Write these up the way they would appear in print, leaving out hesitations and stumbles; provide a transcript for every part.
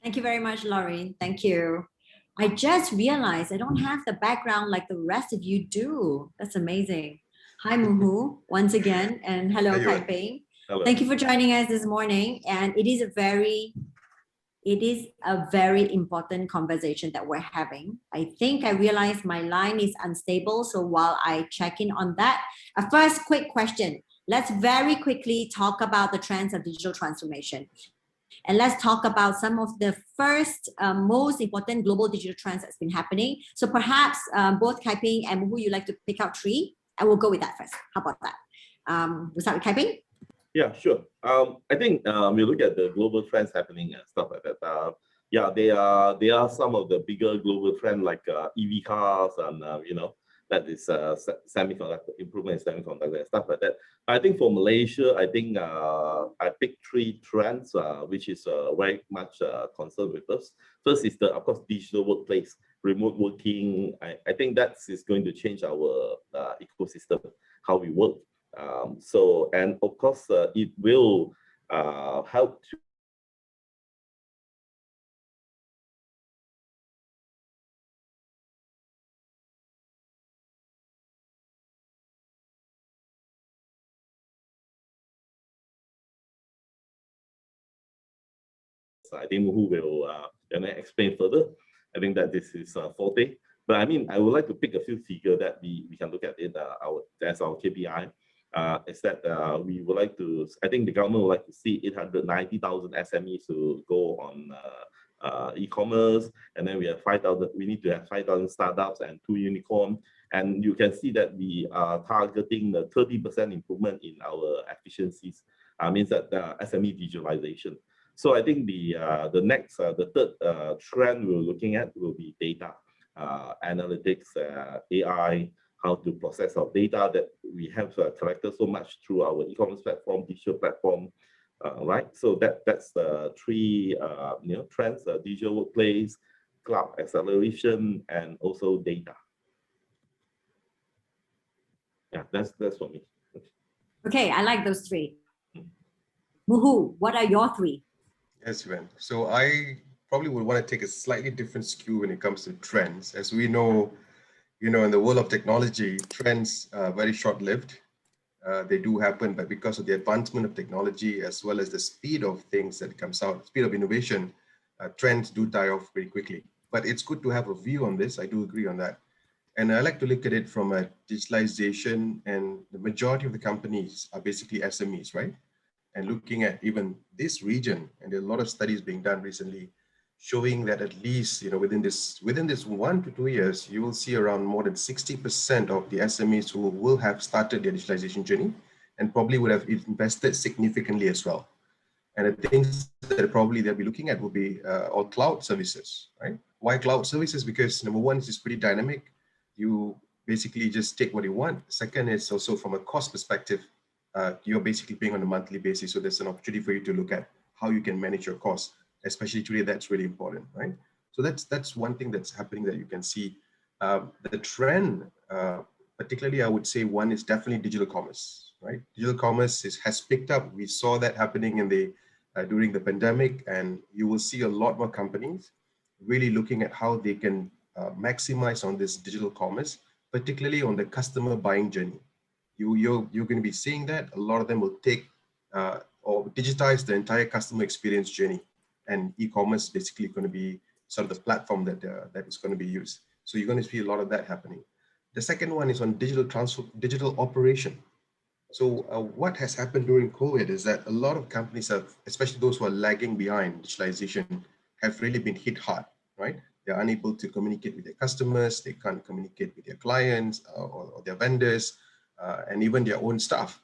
Thank you very much, Lauren. Thank you. I just realized I don't have the background like the rest of you do. That's amazing. Hi, Muhu, once again, and hello, Kai Peng. Thank you for joining us this morning. And it is a very important conversation that we're having. I think I realized my line is unstable. So while I check in on that, a first quick question. Let's very quickly talk about the trends of digital transformation. And let's talk about some of the first, most important global digital trends that's been happening. So perhaps both Kai Peng and Muhu, you'd like to pick out three? I will go with that first. How about that? We'll start with Kai Peng. Yeah, sure. I think we look at the global trends happening and stuff like that. Yeah, there are some of the bigger global trends like EV cars and that is semiconductor improvement in semiconductor and stuff like that. I think for Malaysia, I think I picked three trends which is very much concerned with us. First is of course digital workplace, remote working. I think that is going to change our ecosystem, how we work. And of course, it will help to I think who will explain further. I think that this is forte. But I mean, I would like to pick a few figures that we can look at it as our KPI. Is that we would like to, I think the government would like to see 890,000 SMEs to go on e-commerce, and then we have 5,000. We need to have 5,000 startups and 2 unicorn. And you can see that we are targeting the 30% improvement in our efficiencies. Means that SME digitalization. So I think the next, the third trend we're looking at will be data, analytics, AI, how to process our data that we have collected so much through our e-commerce platform, digital platform, right? So that's the three trends: digital workplace, cloud acceleration, and also data. Yeah, that's for me. Okay, I like those three. Muhu, what are your three? Yes, Yuen. So I probably would want to take a slightly different skew when it comes to trends. As we know, in the world of technology, trends are very short-lived. They do happen, but because of the advancement of technology, as well as the speed of things that comes out, speed of innovation, trends do die off very quickly. But it's good to have a view on this. I do agree on that. And I like to look at it from a digitalization, and the majority of the companies are basically SMEs, right? And looking at even this region, and there are a lot of studies being done recently, showing that at least within this 1 to 2 years, you will see around more than 60% of the SMEs who will have started their digitalization journey, and probably would have invested significantly as well. And the things that probably they'll be looking at will be all cloud services, right? Why cloud services? Because number one, it's pretty dynamic. You basically just take what you want. Second is also from a cost perspective, you're basically paying on a monthly basis. So there's an opportunity for you to look at how you can manage your costs, especially today. That's really important, right? So that's one thing that's happening that you can see. The trend, particularly, I would say one is definitely digital commerce, right? Digital commerce has picked up. We saw that happening in during the pandemic, and you will see a lot more companies really looking at how they can maximize on this digital commerce, particularly on the customer buying journey. You're going to be seeing that a lot of them will take or digitize the entire customer experience journey, and e-commerce basically going to be sort of the platform that is going to be used. So you're going to see a lot of that happening. The second one is on digital operation. So what has happened during COVID is that a lot of companies have, especially those who are lagging behind digitalization, have really been hit hard, right? They're unable to communicate with their customers, they can't communicate with their clients or their vendors, and even their own staff.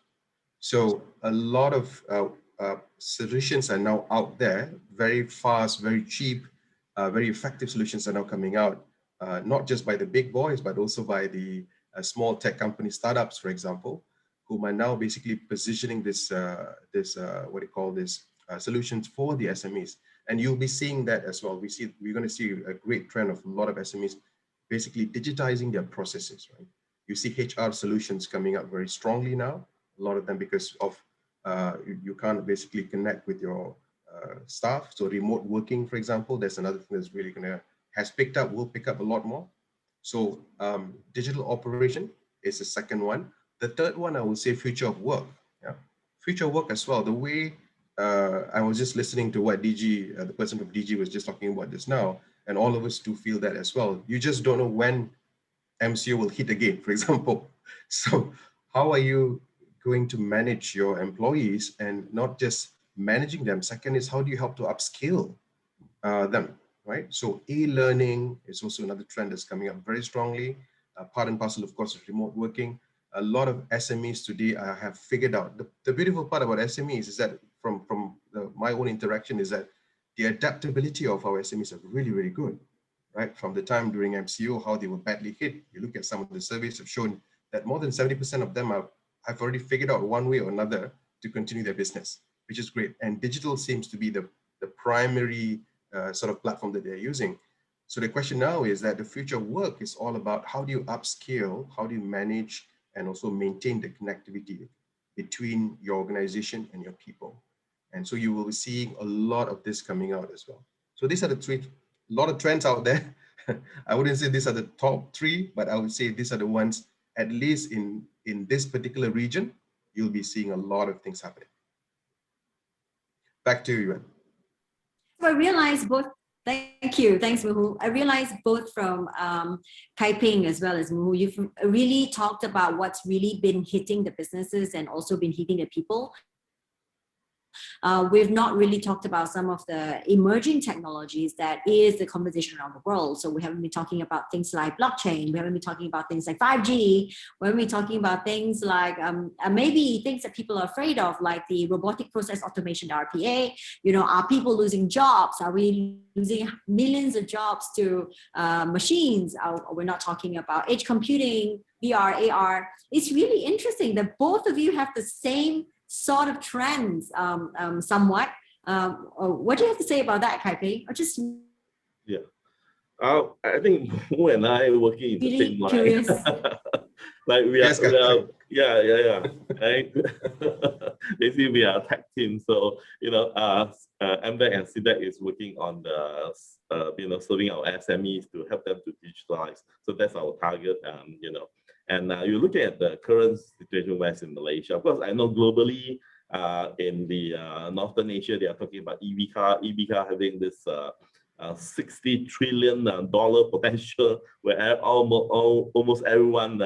So a lot of solutions are now out there, very fast, very cheap, very effective solutions are now coming out, not just by the big boys, but also by the small tech company startups, for example, whom are now basically positioning this, what do you call this, solutions for the SMEs. And you'll be seeing that as well. We're going to see a great trend of a lot of SMEs basically digitizing their processes, right? You see HR solutions coming up very strongly now, a lot of them because of you can't basically connect with your staff. So remote working, for example, that's another thing that's really will pick up a lot more. So digital operation is the second one. The third one, I would say future of work. Yeah, future of work as well. The way I was just listening to what DG, the person from DG was just talking about just now, and all of us do feel that as well. You just don't know when MCO will hit again, for example. So how are you going to manage your employees, and not just managing them? Second is, how do you help to upskill them, right? So e-learning is also another trend that's coming up very strongly. Part and parcel, of course, is remote working. A lot of SMEs today have figured out. The beautiful part about SMEs is that from my own interaction is that the adaptability of our SMEs are really, really good, right? From the time during MCO, how they were badly hit. You look at some of the surveys have shown that more than 70% of them have already figured out one way or another to continue their business, which is great. And digital seems to be the primary sort of platform that they're using. So the question now is that the future of work is all about how do you upscale, how do you manage and also maintain the connectivity between your organization and your people. And so you will be seeing a lot of this coming out as well. So these are the three, a lot of trends out there. I wouldn't say these are the top three, but I would say these are the ones, at least in this particular region, you'll be seeing a lot of things happening. Back to you, Yuen. So I realized both, thank you, thanks Muhu. I realized both from Kai Ping as well as Muhu, you've really talked about what's really been hitting the businesses and also been hitting the people. We've not really talked about some of the emerging technologies that is the conversation around the world. So we haven't been talking about things like blockchain. We haven't been talking about things like 5G. We haven't been talking about things like maybe things that people are afraid of, like the robotic process automation, the RPA. You know, are people losing jobs? Are we losing millions of jobs to machines? We're not talking about edge computing, VR, AR. It's really interesting that both of you have the same sort of trends somewhat. What do you have to say about that, Kai Ping? Or just I think Mu and I are working in the really same curious. line. Like we are, yeah. Right? Basically, we are a tech team. So MDEC and SIDEC is working on the serving our SMEs to help them to digitalize. So that's our target. And you look at the current situation west in Malaysia. Of course, I know globally in the Northern Asia, they are talking about EV car having this $60 trillion potential, where almost everyone,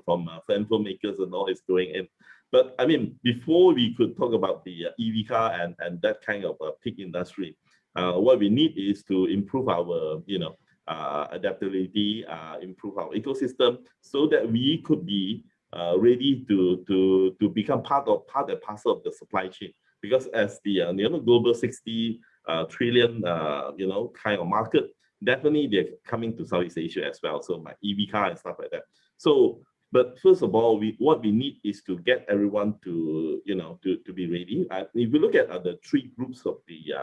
from central makers and all is going in. But I mean, before we could talk about the EV car and that kind of peak industry, what we need is to improve our, adaptability, improve our ecosystem, so that we could be ready to become part and parcel of the supply chain. Because as the global 60 trillion kind of market, definitely they're coming to Southeast Asia as well. So my EV car and stuff like that. So, but first of all, what we need is to get everyone to to be ready. If you look at the three groups of the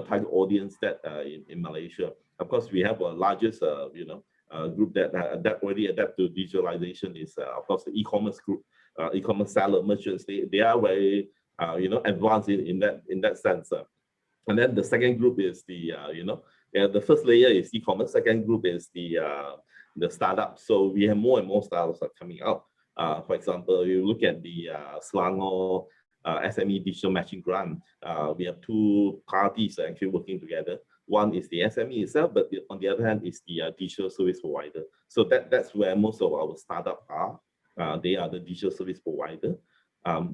target audience that in Malaysia, of course we have a largest group that already adapt to digitalization is of course the e-commerce group, e-commerce seller merchants. They are very advanced in that sense. And then the second group is the the first layer is e-commerce. Second group is the startup. So we have more and more startups are coming out. For example, you look at the Selangor SME digital matching grant. We have two parties actually working together. One is the SME itself, but on the other hand is the digital service provider. So that's where most of our startups are. They are the digital service provider.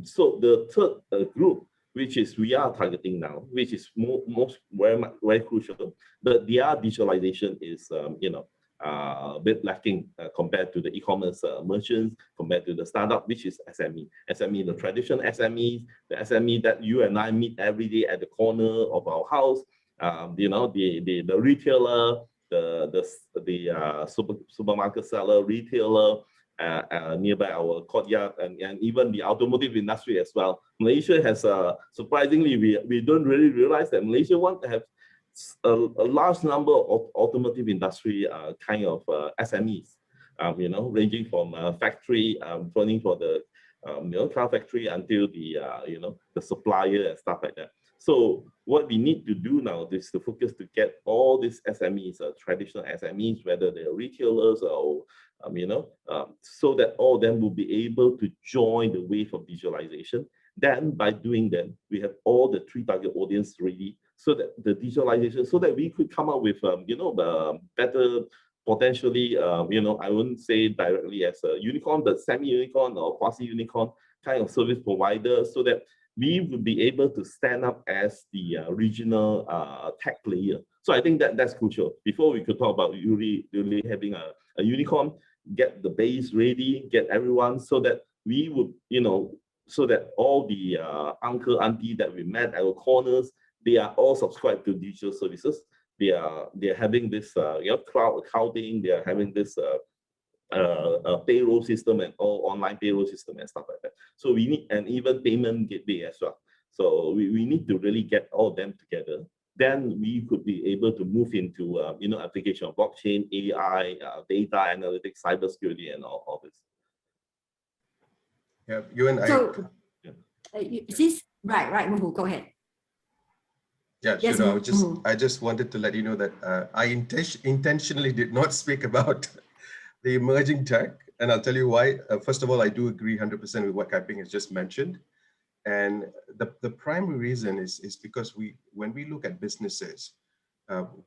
So the third group, which is we are targeting now, which is very crucial, but their digitalization is a bit lacking compared to the e-commerce merchants, compared to the startup, which is SME. SME, the traditional SMEs, the SME that you and I meet every day at the corner of our house. The retailer, the supermarket seller, retailer nearby our courtyard, and even the automotive industry as well. Malaysia has surprisingly, we don't really realize that Malaysia wants to have a large number of automotive industry kind of SMEs, ranging from factory, running for the cloud factory until the the supplier and stuff like that. So what we need to do now is to focus to get all these SMEs, traditional SMEs, whether they're retailers or so that all of them will be able to join the wave of digitalization. Then by doing that, we have all the 3 target audience ready, so that the digitalization, so that we could come up with better, potentially I wouldn't say directly as a unicorn, but semi-unicorn or quasi-unicorn kind of service provider, so that we would be able to stand up as the regional tech player. So I think that's crucial. Before we could talk about really having a unicorn, get the base ready, get everyone, so that we would, so that all the uncle, auntie that we met at our corners, they are all subscribed to digital services. They're having this cloud accounting, they are having this payroll system and all online payroll system and stuff like that. So we need, and even payment gateway as well. So we need to really get all of them together. Then we could be able to move into application of blockchain, AI, data analytics, cybersecurity, and all this. Yeah, Yuen, right, Muhu, go ahead. Yeah, yes, sure. I just wanted to let you know that I intentionally did not speak about the emerging tech, and I'll tell you why. First of all, I do agree 100% with what Kai Ping has just mentioned. And the primary reason is because when we look at businesses,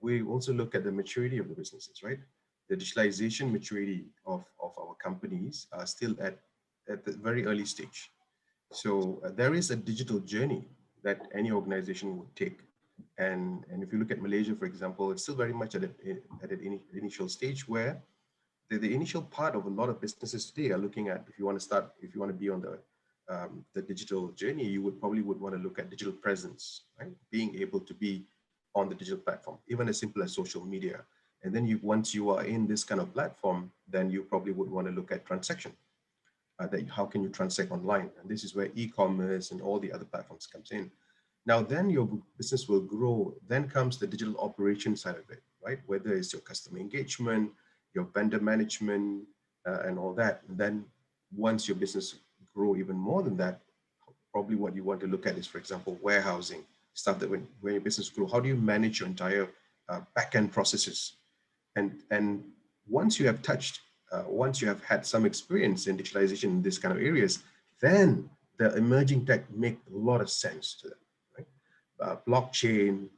we also look at the maturity of the businesses, right? The digitalization maturity of our companies are still at the very early stage. So there is a digital journey that any organization would take. And if you look at Malaysia, for example, it's still very much at an initial stage where the initial part of a lot of businesses today are looking at, if you want to be on the digital journey, you would want to look at digital presence, right? Being able to be on the digital platform, even as simple as social media. And then once you are in this kind of platform, then you probably would want to look at transaction. How can you transact online? And this is where e-commerce and all the other platforms comes in. Now, then your business will grow. Then comes the digital operation side of it, right? Whether it's your customer engagement, your vendor management, and all that. And then once your business grow even more than that, probably what you want to look at is, for example, warehousing, stuff that when your business grow, how do you manage your entire back-end processes? And once you have once you have had some experience in digitalization in this kind of areas, then the emerging tech make a lot of sense to them, right? Blockchain,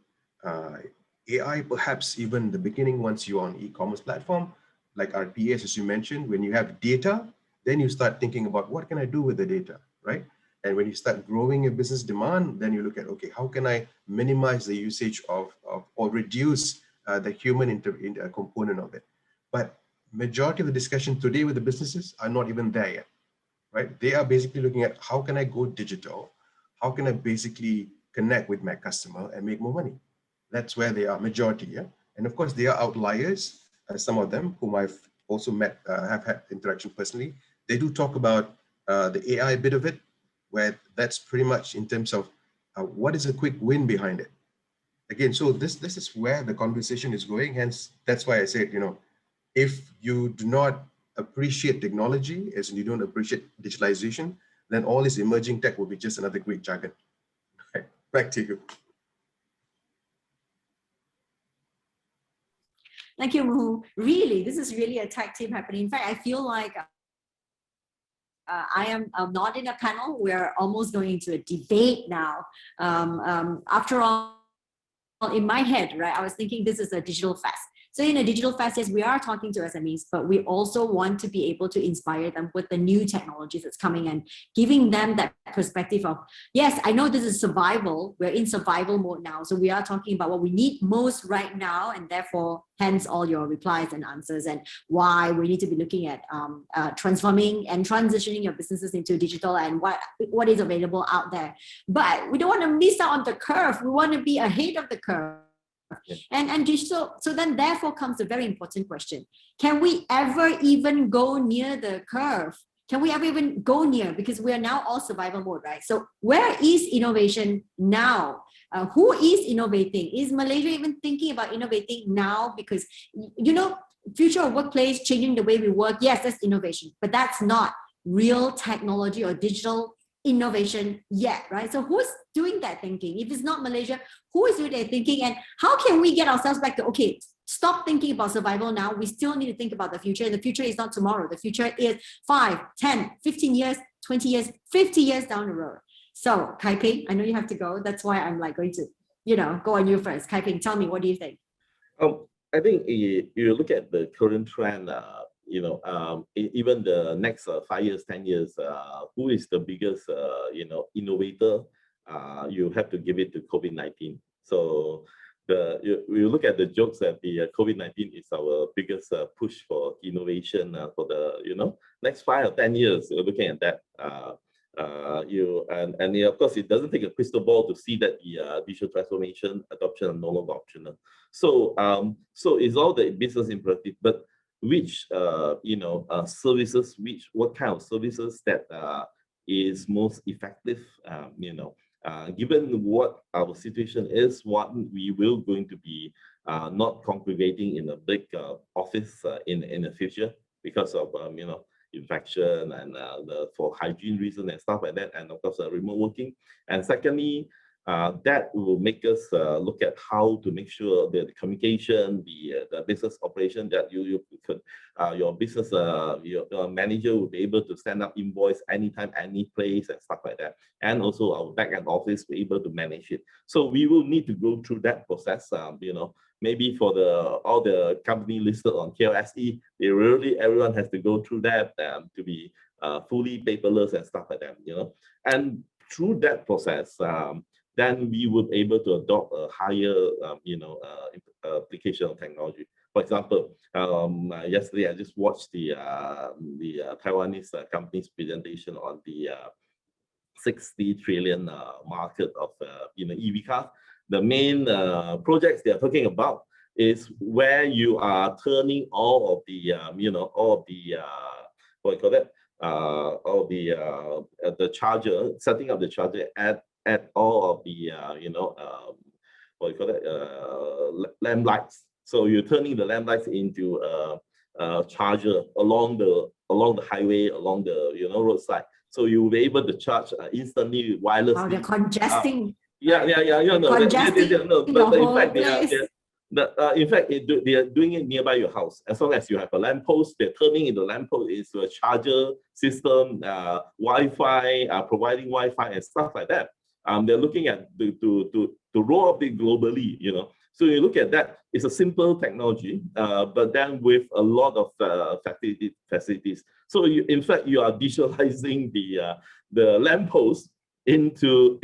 AI, perhaps even the beginning, once you're on e-commerce platform, like RPAs, as you mentioned, when you have data, then you start thinking about what can I do with the data, right? And when you start growing your business demand, then you look at, okay, how can I minimize the usage of or reduce the human component of it? But majority of the discussion today with the businesses are not even there yet, right? They are basically looking at how can I go digital? How can I basically connect with my customer and make more money? That's where they are, majority, yeah? And of course, there are outliers, some of them whom I've also met, have had interaction personally. They do talk about the AI bit of it, where that's pretty much in terms of what is a quick win behind it. Again, so this is where the conversation is going. Hence, that's why I said, if you do not appreciate technology, as in you don't appreciate digitalization, then all this emerging tech will be just another great jargon. Right. Back to you. Thank you, Muhu. Really, this is really a tech team happening. In fact, I feel like I am not in a panel. We're almost going into a debate now. After all, in my head, right, I was thinking this is a digital fest. So in a digital fest, yes, we are talking to SMEs, but we also want to be able to inspire them with the new technologies that's coming and giving them that perspective of, yes, I know this is survival. We're in survival mode now. So we are talking about what we need most right now, and therefore, hence all your replies and answers and why we need to be looking at transforming and transitioning your businesses into digital and what is available out there. But we don't want to miss out on the curve. We want to be ahead of the curve. And digital, so then therefore comes the very important question. Can we ever even go near the curve? Can we ever even go near? Because we are now all survival mode, right? So where is innovation now? Who is innovating? Is Malaysia even thinking about innovating now? Because, future of workplace, changing the way we work, yes, that's innovation, but that's not real technology or digital innovation yet, right? So who's doing that thinking? If it's not Malaysia, who is doing that thinking? And how can we get ourselves back to, okay, stop thinking about survival now. We still need to think about the future. And the future is not tomorrow. The future is 5, 10, 15 years, 20 years, 50 years down the road. So Kai Ping, I know you have to go. That's why I'm like going to, go on you first. Kai Ping, tell me, what do you think? I think you look at the current trend, even the next 5 years, 10 years, who is the biggest, innovator? You have to give it to COVID-19. So you look at the jokes that the COVID-19 is our biggest push for innovation for the, next 5 or 10 years. You're looking at that. Of course, it doesn't take a crystal ball to see that the digital transformation adoption are no longer optional. So it's all the business imperative, but which services, what kind of services that is most effective, given what our situation is, what we will going to be not congregating in a big office in the future because of infection and for hygiene reasons and stuff like that, and of course remote working. And secondly, that will make us look at how to make sure that the communication, the business operation, that your business your manager will be able to send out invoice anytime, any place, and stuff like that. And also our back end office will be able to manage it. So we will need to go through that process. Maybe for all the company listed on KLSE, everyone has to go through that to be fully paperless and stuff like that. And through that process, then we would be able to adopt a higher, application of technology. For example, yesterday I just watched the Taiwanese company's presentation on the 60 trillion market of EV cars. The main projects they are talking about is where you are turning all of the the charger, setting up the charger at all of the lamp lights. So you're turning the lamp lights into a charger along the highway, along the roadside. So you'll be able to charge instantly wirelessly. Wow, they're congesting. In fact, they are doing it nearby your house. As long as you have a lamppost, they're turning in the lamppost into a charger system, Wi-Fi, providing Wi-Fi and stuff like that. They're looking at to roll out it globally. So you look at that, it's a simple technology, but then with a lot of facilities. So in fact, you are digitalizing the lamppost into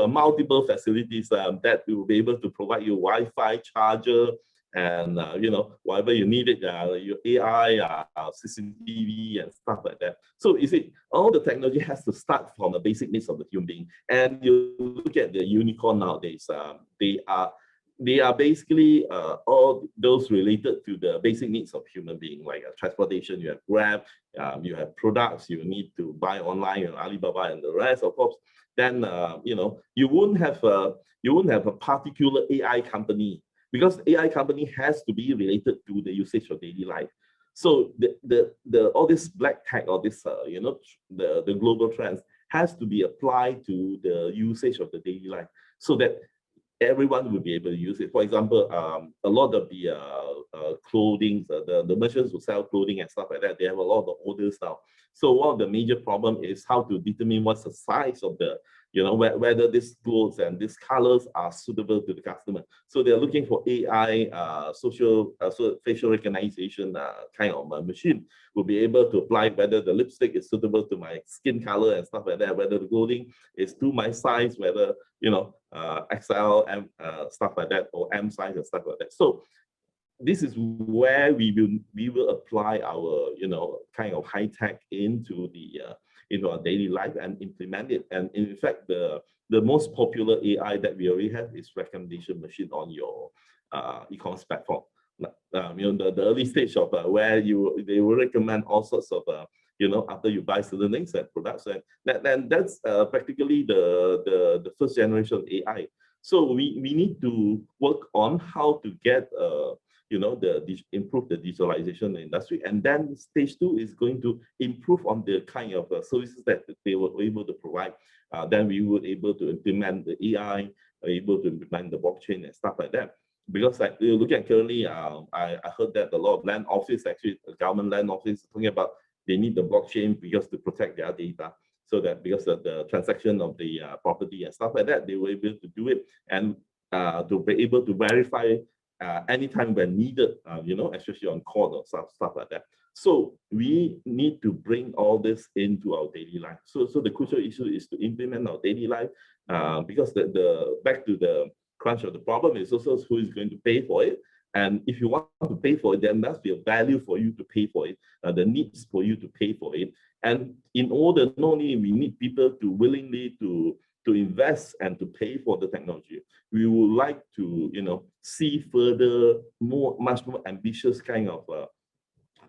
a multiple facilities that will be able to provide you Wi-Fi, charger, and whatever you need it, your AI, CCTV, and stuff like that. So you see, all the technology has to start from the basic needs of the human being. And you look at the unicorn nowadays, they are basically all those related to the basic needs of human being, like transportation. You have Grab, you have products you need to buy online, Alibaba and the rest, of course. Then you won't have a particular AI company, because AI company has to be related to the usage of daily life. So all this black tech, or this the global trends has to be applied to the usage of the daily life, so that everyone will be able to use it. For example, a lot of the clothing, the merchants who sell clothing and stuff like that, they have a lot of orders now. So one of the major problem is how to determine what's the size of the, whether these clothes and these colors are suitable to the customer. So they're looking for AI, facial recognition kind of machine will be able to apply whether the lipstick is suitable to my skin color and stuff like that, whether the clothing is to my size, whether, XL, M, stuff like that, or M size and stuff like that. So this is where we will apply our kind of high tech into our daily life and implement it. And in fact, the most popular AI that we already have is recommendation machine on your e-commerce platform. The early stage of where they will recommend all sorts of after you buy certain things and products, and that's practically the first generation of AI. So we need to work on how to get improve the digitalization in the industry. And then stage 2 is going to improve on the kind of services that they were able to provide. Then we were able to implement the AI, able to implement the blockchain and stuff like that. Because like you look at currently, I heard that a lot of land office, actually government land office, talking about they need the blockchain because to protect their data. So that because of the transaction of the property and stuff like that, they were able to do it and to be able to verify anytime when needed, especially on court or stuff like that. So we need to bring all this into our daily life. So the crucial issue is to implement our daily life because the back to the crunch of the problem is also who is going to pay for it. And if you want to pay for it, there must be a value for you to pay for it, the needs for you to pay for it. And in order, not only we need people to willingly to invest and to pay for the technology, we would like to, see further, much more ambitious kind of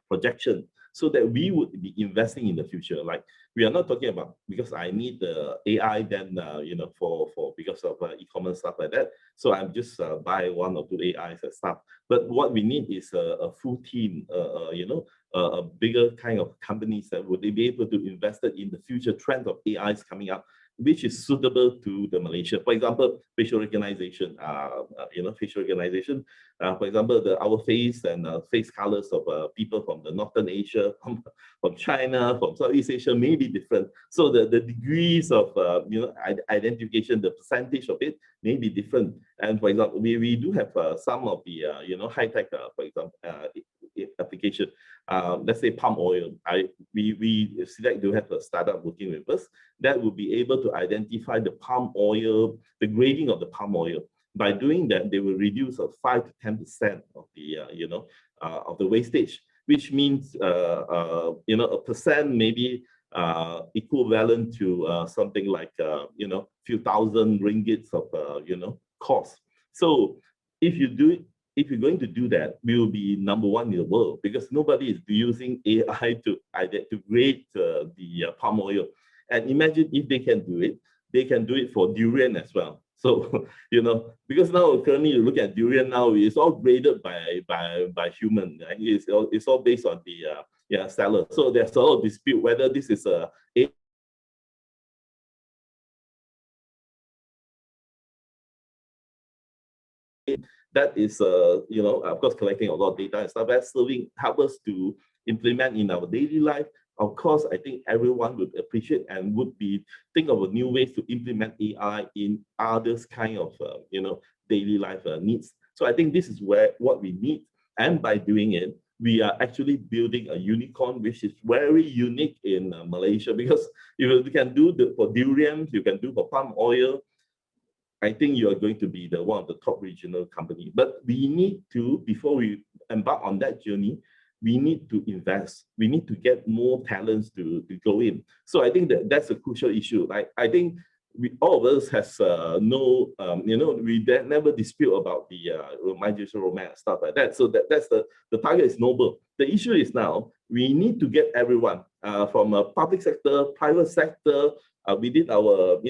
projection, so that we would be investing in the future. Like we are not talking about because I need the AI, then because of e-commerce stuff like that. So I'm just buy 1 or 2 AIs and stuff. But what we need is a full team, a bigger kind of companies that would be able to invest in the future trends of AIs coming up, which is suitable to the Malaysia. For example, facial recognition, for example, our face and face colors of people from the Northern Asia, from China, from Southeast Asia may be different. So the degrees of identification, the percentage of it may be different. And for example, we do have some of the high-tech, for example, application. Let's say palm oil. We SIDEC do have a startup working with us that will be able to identify the palm oil, the grading of the palm oil. By doing that, they will reduce 5 to 10% of the of the wastage, which means a percent maybe equivalent to something like few thousand ringgits of cost. So if you do it, if you're going to do that, we will be #1 in the world because nobody is using AI to grade the palm oil. And imagine if they can do it, they can do it for durian as well. So, because now currently you look at durian now, it's all graded by human. Right? It's all based on the seller. So there's a lot of dispute whether this is a that is, of course, collecting a lot of data and stuff that's help us to implement in our daily life. Of course, I think everyone would appreciate and would think of new ways to implement AI in others kind of, daily life needs. So I think this is what we need. And by doing it, we are actually building a unicorn, which is very unique in Malaysia, because if you can do for durian, you can do for palm oil, I think you are going to be one of the top regional companies. But we need to, before we embark on that journey, we need to invest. We need to get more talents to go in. So I think that's a crucial issue. I think all of us has we never dispute about the digital romance, stuff like that. So that's the target is noble. The issue is now we need to get everyone from a public sector, private sector, within our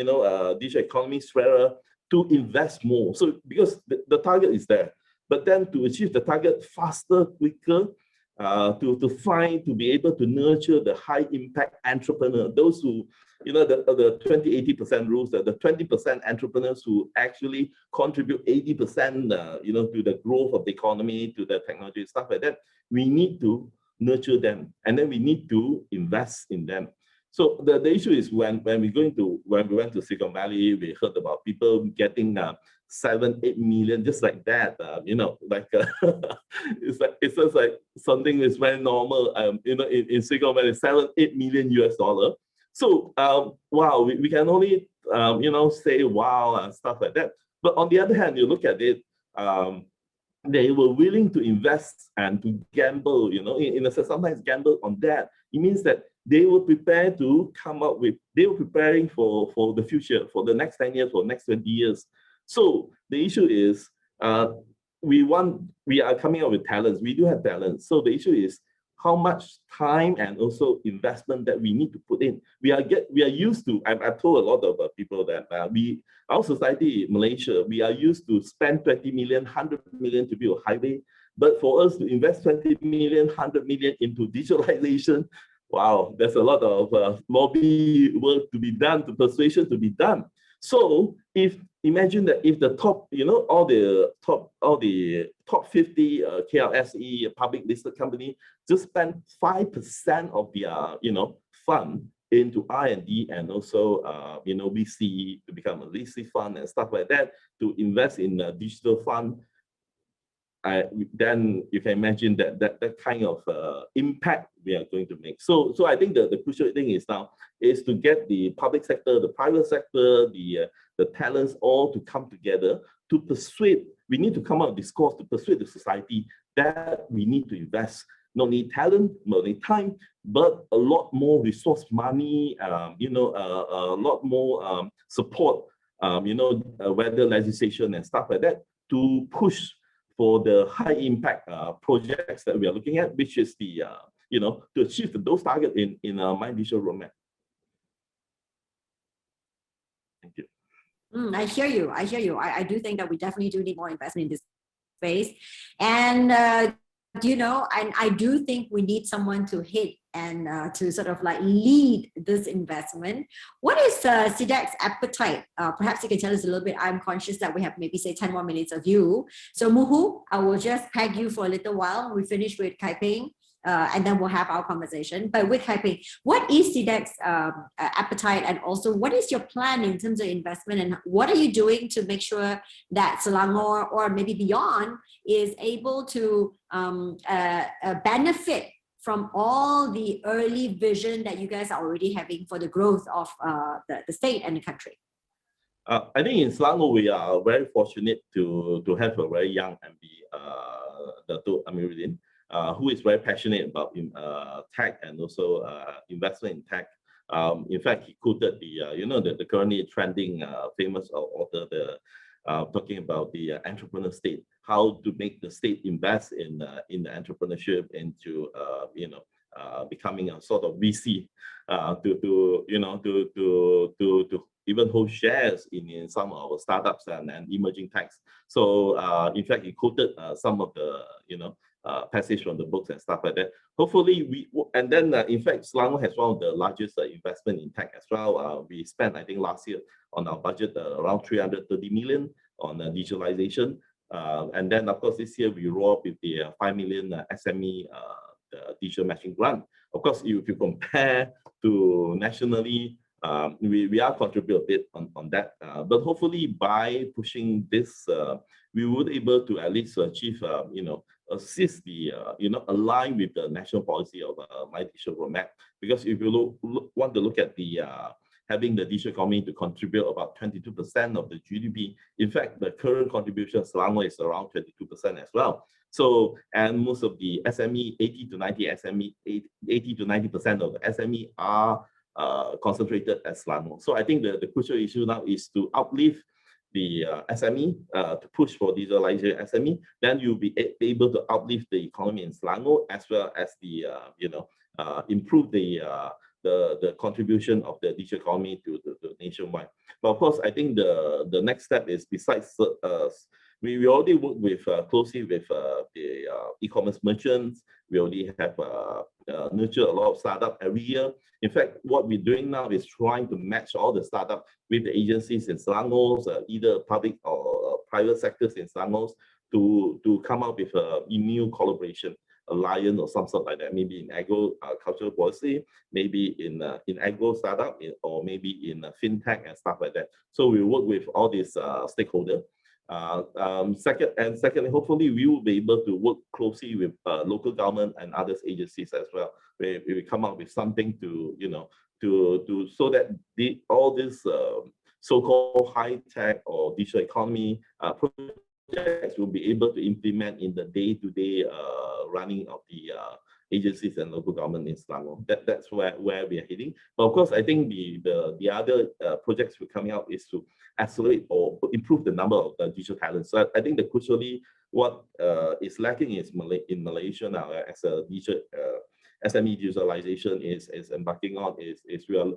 digital economy sphere to invest more. So because the target is there, but then to achieve the target faster, quicker, to be able to nurture the high impact entrepreneur, those who, the 20-80% rules, the 20% entrepreneurs who actually contribute 80%, to the growth of the economy, to the technology, stuff like that. We need to nurture them, and then we need to invest in them. So the issue is when we went to Silicon Valley, we heard about people getting 7-8 million, just like that. It's just like something is very normal. In Silicon Valley, $7-8 million US. So wow, we can only say wow and stuff like that. But on the other hand, you look at it, they were willing to invest and to gamble. In a sense, sometimes gamble on that. It means that they were prepared to they were preparing for the future, for the next 10 years, for the next 20 years. So the issue is, we are coming up with talents. We do have talents. So the issue is how much time and also investment that we need to put in. We are used to. I've told a lot of people that our society in Malaysia, we are used to spend 20 million, 100 million to build a highway. But for us to invest 20 million, 100 million into digitalization, wow, there's a lot of lobby work to be done, to persuasion to be done. So if imagine that if the top, all the top 50 KLSE public listed company just spend 5% of their fund into R&D and also VC to become a VC fund and stuff like that, to invest in a digital fund, then you can imagine that kind of impact we are going to make. So I think the crucial thing is now is to get the public sector, the private sector, the talents all to come together to persuade. We need to come up with discourse to persuade the society that we need to invest not only talent, not only time, but a lot more resource money, a lot more support, whether legislation and stuff like that, to push for the high impact projects that we are looking at, which is the, to achieve those targets in my digital roadmap. Thank you. I hear you. I do think that we definitely do need more investment in this space. And, and I do think we need someone to hit and to sort of like lead this investment. What is SIDEC's appetite? Perhaps you can tell us a little bit. I'm conscious that we have maybe say 10 more minutes of you. So Muhu, I will just peg you for a little while. We finish with Kai Ping. And then we'll have our conversation. But with Kai Ping, what is SIDEC's appetite, and also what is your plan in terms of investment, and what are you doing to make sure that Selangor or maybe beyond is able to benefit from all the early vision that you guys are already having for the growth of the state and the country? I think in Selangor, we are very fortunate to have a very young MD, Dato' Amiruddin, who is very passionate about tech and also investment in tech. In fact, he quoted the currently trending famous author, talking about the entrepreneur state, how to make the state invest in the entrepreneurship, into becoming a sort of VC, to even hold shares in some of our startups and emerging techs. So in fact, he quoted some of the passage from the books and stuff like that. Hopefully in fact, Selangor has one of the largest investment in tech as well. We spent, I think, last year on our budget around 330 million on digitalization. And then, of course, this year we roll up with the 5 million SME digital matching grant. Of course, if you compare to nationally, we are contributing a bit on that. But hopefully by pushing this, we would be able to at least achieve, assist the, align with the national policy of my digital roadmap. Because if you want to look at the having the digital economy to contribute about 22% of the GDP. In fact, the current contribution of Selangor is around 22% as well. So, and most of the SME, 80 to 90% of the SME are concentrated at Selangor. So I think the crucial issue now is to uplift the SME, to push for digitalization SME. Then you'll be able to uplift the economy in Selangor, as well as the improve the contribution of the digital economy to nationwide. But of course, I think the next step is, besides we already work with closely with the e-commerce merchants. We already have nurtured a lot of startups every year. In fact, what we're doing now is trying to match all the startups with the agencies in Selangor, either public or private sectors in Selangor, to come up with a new collaboration alliance or some sort like that, maybe in agricultural policy, maybe in agro startup, or maybe in fintech and stuff like that. So we work with all these stakeholders. Secondly, hopefully we will be able to work closely with local government and other agencies as well. We come up with something to so that all this so-called high-tech or digital economy projects will be able to implement in the day-to-day running of the agencies and local government in Selangor. That's where we are heading. But of course, I think the other projects we're coming out is to accelerate or improve the number of digital talents. So I think crucially what is lacking is in Malaysia now, as a digital SME digitalization is embarking on, is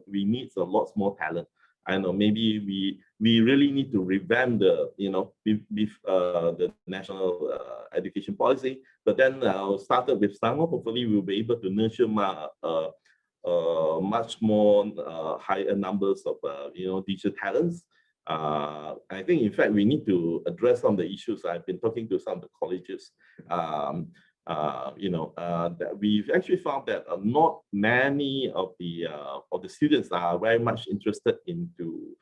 we need a lot more talent. I know maybe we really need to revamp the, the national education policy. But then started with Selangor. Hopefully, we'll be able to nurture much more higher numbers of digital talents. I think, in fact, we need to address some of the issues. I've been talking to some of the colleges. That we've actually found that not many of the students are very much interested into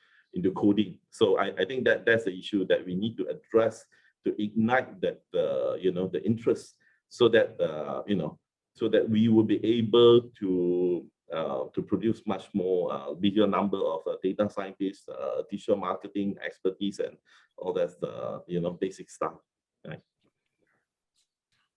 coding. So I think that that's the issue that we need to address to ignite that the interest, so that so that we will be able to produce much more bigger number of data scientists, digital marketing expertise, and all that basic stuff. Right?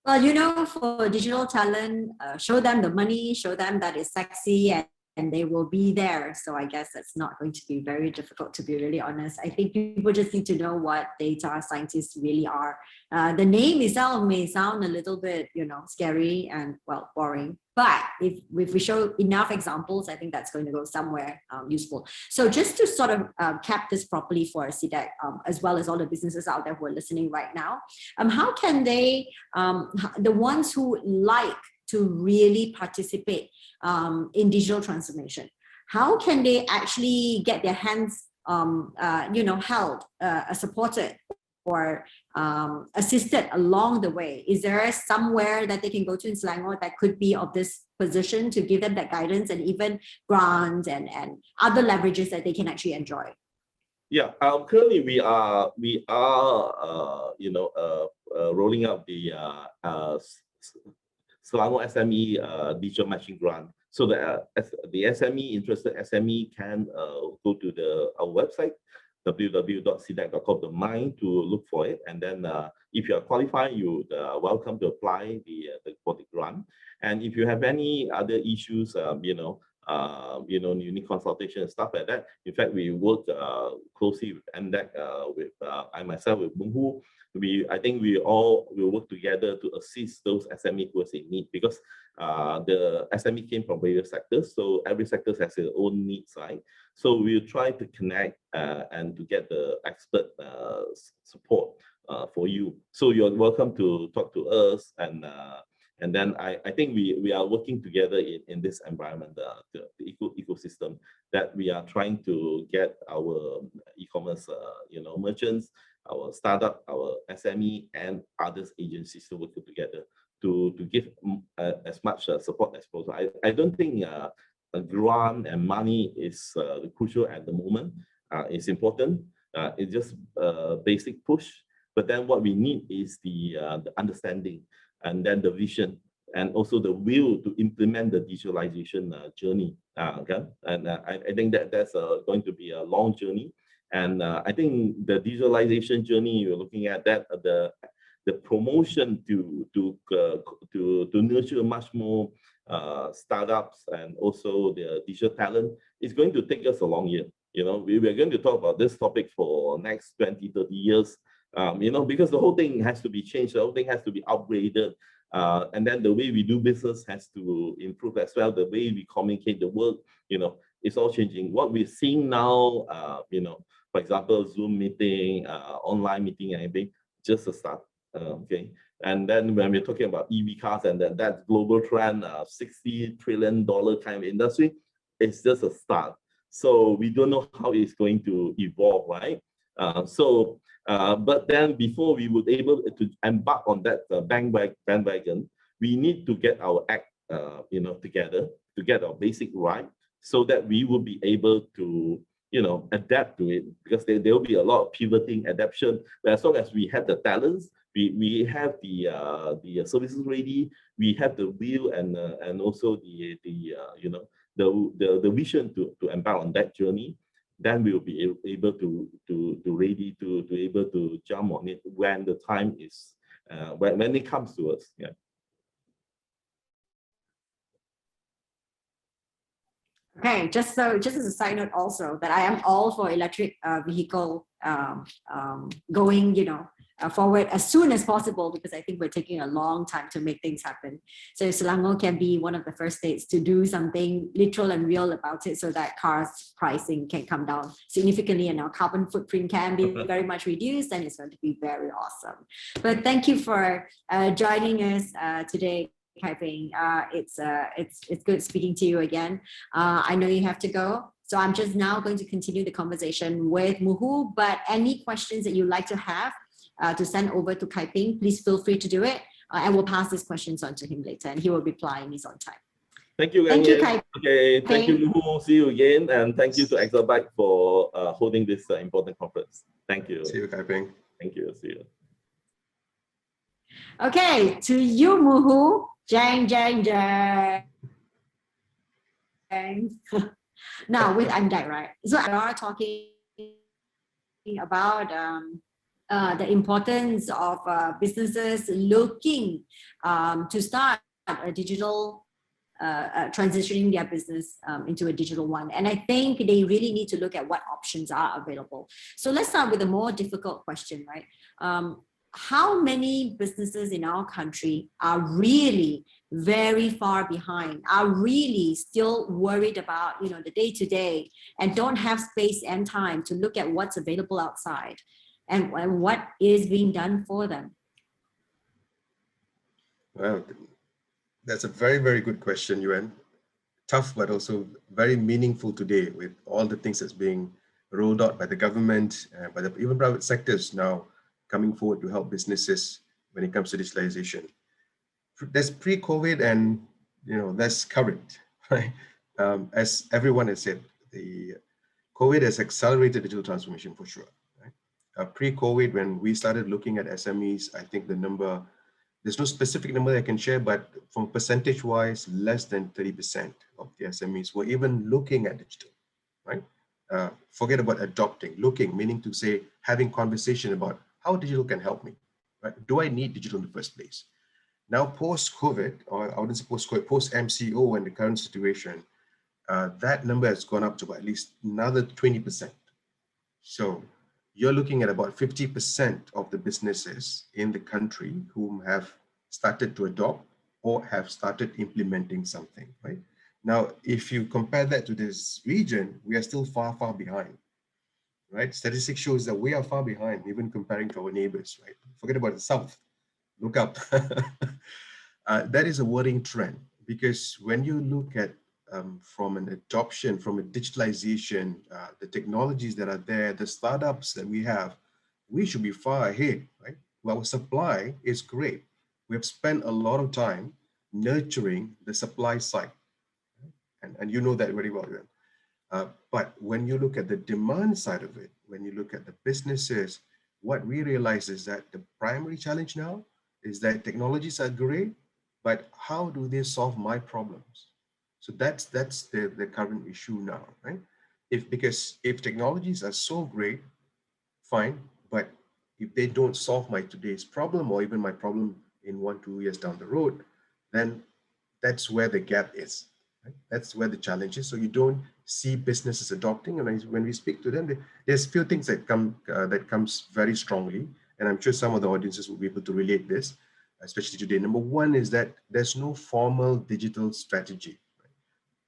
Well, for digital talent, show them the money, show them that it's sexy, and they will be there. So I guess it's not going to be very difficult, to be really honest. I think people just need to know what data scientists really are. The name itself may sound a little bit, scary and, well, boring. But if we show enough examples, I think that's going to go somewhere useful. So just to sort of cap this properly for SIDEC, as well as all the businesses out there who are listening right now, how can they, the ones who like to really participate in digital transformation, how can they actually get their hands, held, supported, or assisted along the way? Is there somewhere that they can go to in Selangor that could be of this position to give them that guidance and even grants and other leverages that they can actually enjoy? Yeah, currently we are rolling out the Selangor SME digital matching grant. So the SME, interested SME can go to our website, www.sidec.com.my, to look for it. And then if you are qualified, you're welcome to apply for the grant. And if you have any other issues, you need consultation and stuff like that. In fact, we work closely with MDEC, I myself with Muhundhan. I think we all will work together to assist those SME who are in need, because the SME came from various sectors, so every sector has their own needs, right? So we'll try to connect and to get the expert support for you. So you're welcome to talk to us, and then I think we are working together in this environment, the ecosystem, that we are trying to get our e-commerce merchants, our startup, our SME, and others agencies to work together to give as much support as possible. I don't think a grant and money is crucial at the moment. It's important. It's just a basic push. But then what we need is the understanding, and then the vision, and also the will to implement the digitalization journey. Okay? And I think that's going to be a long journey. And I think the digitalization journey, you're looking at that, the promotion to nurture much more startups and also the digital talent is going to take us a long year. We're going to talk about this topic for next 20, 30 years, because the whole thing has to be changed, the whole thing has to be upgraded. And then the way we do business has to improve as well. The way we communicate, the work, it's all changing. What we're seeing now, for example, Zoom meeting, online meeting, and everything, just a start. Okay. And then when we're talking about EV cars and that global trend, $60 trillion kind of industry, it's just a start. So we don't know how it's going to evolve, right? But then before we would able to embark on that bandwagon, we need to get our act, together, to get our basic right, so that we will be able to, adapt to it, because there will be a lot of pivoting, adaptation. But as long as we have the talents, we have the services ready, we have the will and also the vision to embark on that journey, then we'll be able to ready to able to jump on it when the time is when it comes to us. Yeah. Okay, just as a side note also that I am all for electric vehicle going, forward as soon as possible, because I think we're taking a long time to make things happen. So Selangor can be one of the first states to do something literal and real about it, so that cars pricing can come down significantly and our carbon footprint can be very much reduced, and it's going to be very awesome. But thank you for joining us today, Kai Ping. It's good speaking to you again. I know you have to go, so I'm just now going to continue the conversation with Muhu. But any questions that you'd like to have to send over to Kai Ping, please feel free to do it, and we'll pass these questions on to him later, and he will reply in his own time. Thank you, Thank you, Kai. Okay, thank you, Muhu. See you again, and thank you to Exabyte for holding this important conference. Thank you. See you, Kai Ping. Thank you. See you. Okay, to you, Muhu. Jang, jang, jang. Now with MDEC, right? So we are talking about the importance of businesses looking to start a digital, transitioning their business into a digital one. And I think they really need to look at what options are available. So let's start with a more difficult question, right? How many businesses in our country are really very far behind, are really still worried about, the day-to-day, and don't have space and time to look at what's available outside and what is being done for them? Well, that's a very, very good question, Yuen. Tough, but also very meaningful today with all the things that's being rolled out by the government, by even private sectors now coming forward to help businesses when it comes to digitalization. There's pre-COVID and that's current, right? As everyone has said, the COVID has accelerated digital transformation for sure. Right? Pre-COVID, when we started looking at SMEs, I think the number, there's no specific number I can share, but from percentage-wise, less than 30% of the SMEs were even looking at digital, right? Forget about adopting, looking, meaning to say, having conversation about how digital can help me, right? Do I need digital in the first place? Now, post-COVID, or I wouldn't say post-COVID, post-MCO and the current situation, that number has gone up to at least another 20%. So you're looking at about 50% of the businesses in the country whom have started to adopt or have started implementing something, right? Now, if you compare that to this region, we are still far, far behind, right? Statistics shows that we are far behind, even comparing to our neighbors, right? Forget about the South, look up. That is a worrying trend, because when you look at from an adoption, from a digitalization, the technologies that are there, the startups that we have, we should be far ahead, right? Well, our supply is great. We have spent a lot of time nurturing the supply side, and you know that very well, Yuen. But when you look at the demand side of it, when you look at the businesses, what we realize is that the primary challenge now is that technologies are great, but how do they solve my problems? So that's the current issue now, right? Because if technologies are so great, fine, but if they don't solve my today's problem or even my problem in 1-2 years down the road, then that's where the gap is. Right? That's where the challenge is. So you don't see businesses adopting, and when we speak to them, there's few things that comes very strongly, and I'm sure some of the audiences will be able to relate this, especially today. Number one is that there's no formal digital strategy. Right?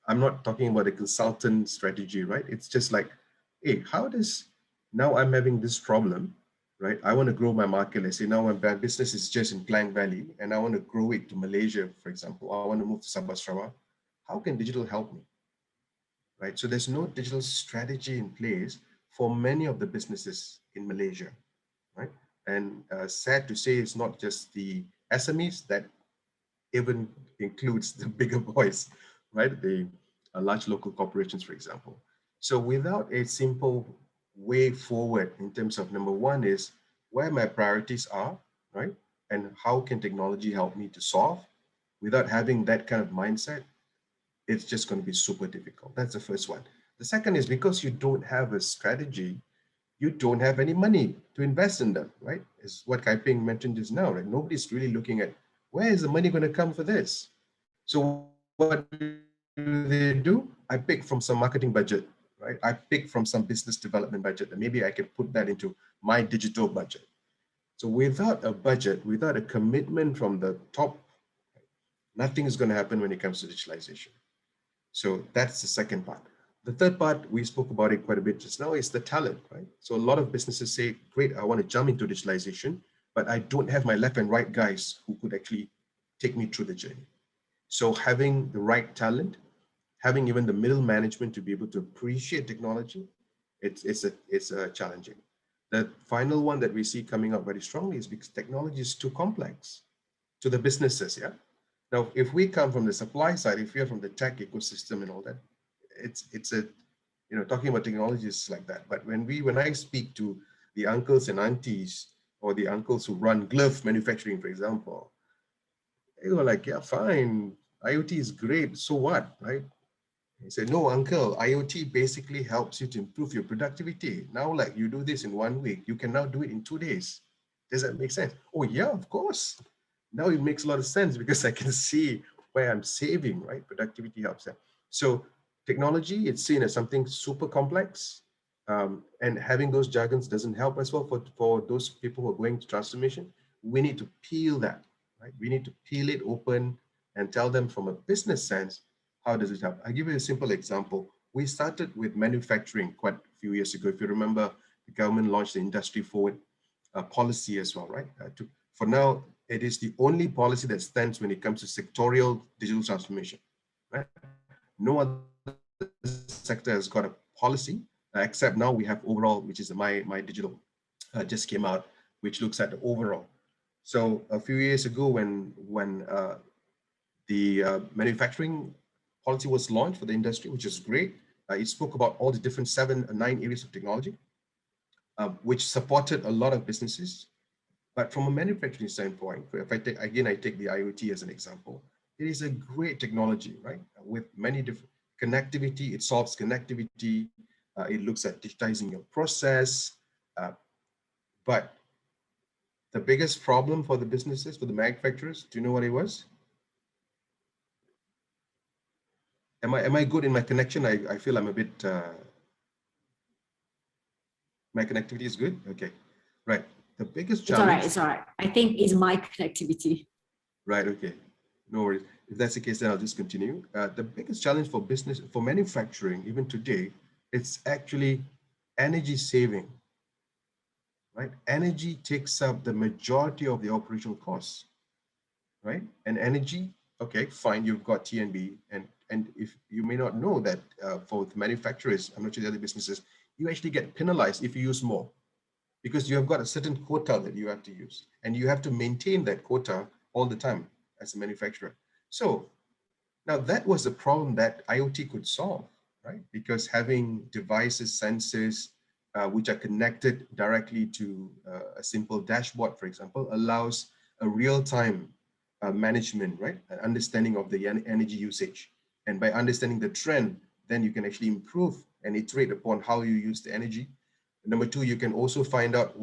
I'm not talking about a consultant strategy, right? It's just like, hey, how does, now I'm having this problem, right? I want to grow my market. Let's say now my business is just in Klang Valley and I want to grow it to Malaysia, for example. I want to move to Sabah Sarawak. How can digital help me? Right? So there's no digital strategy in place for many of the businesses in Malaysia, right? And sad to say, it's not just the SMEs, that even includes the bigger boys, right? The large local corporations, for example. So without a simple way forward in terms of, number one is where my priorities are, right? And how can technology help me to solve? Without having that kind of mindset, it's just going to be super difficult. That's the first one. The second is because you don't have a strategy, you don't have any money to invest in them, right? Is what Kai Ping mentioned just now, right? Nobody's really looking at where is the money going to come for this? So what we do they do? I pick from some marketing budget, right? I pick from some business development budget, and maybe I can put that into my digital budget. So without a budget, without a commitment from the top, nothing is going to happen when it comes to digitalization. So that's the second part. The third part, we spoke about it quite a bit just now, is the talent, right? So a lot of businesses say, great, I want to jump into digitalization, but I don't have my left and right guys who could actually take me through the journey. So having the right talent, having even the middle management to be able to appreciate technology, it's challenging. The final one that we see coming up very strongly is because technology is too complex to the businesses, yeah? Now, if we come from the supply side, if we are from the tech ecosystem and all that, it's a, you know, talking about technology is like that. But when I speak to the uncles and aunties, or the uncles who run glove manufacturing, for example, they were like, yeah, fine, IoT is great, so what, right? He said, no, uncle, IoT basically helps you to improve your productivity. Now, like you do this in 1 week, you can now do it in 2 days. Does that make sense? Oh yeah, of course. Now it makes a lot of sense because I can see where I'm saving, right? Productivity helps them. So technology, it's seen as something super complex, and having those jargons doesn't help as well for those people who are going to transformation. We need to peel that, right? We need to peel it open and tell them from a business sense, how does it help? I'll give you a simple example. We started with manufacturing quite a few years ago. If you remember, the government launched the industry forward policy as well, right? For now, it is the only policy that stands when it comes to sectorial digital transformation, right? No other sector has got a policy, except now we have overall, which is my digital just came out, which looks at the overall. So a few years ago, when the manufacturing policy was launched for the industry, which is great, it spoke about all the different 7 or 9 areas of technology, which supported a lot of businesses. But from a manufacturing standpoint, if I take the IoT as an example, it is a great technology, right? With many different connectivity, it solves connectivity, it looks at digitizing your process. But the biggest problem for the businesses, for the manufacturers, do you know what it was? Am I good in my connection? I feel I'm a bit, my connectivity is good? Okay, right. The biggest challenge. It's all right. I think it's my connectivity. Right, okay. No worries. If that's the case, then I'll just continue. The biggest challenge for business, for manufacturing, even today, it's actually energy saving, right? Energy takes up the majority of the operational costs, right? And energy, okay, fine, you've got T&B, and if you may not know that for the manufacturers, I'm not sure the other businesses, you actually get penalized if you use more, because you have got a certain quota that you have to use, and you have to maintain that quota all the time as a manufacturer. So now that was the problem that IoT could solve, right? Because having devices, sensors, which are connected directly to a simple dashboard, for example, allows a real-time management, right? An understanding of the energy usage. And by understanding the trend, then you can actually improve and iterate upon how you use the energy. Number 2, you can also find out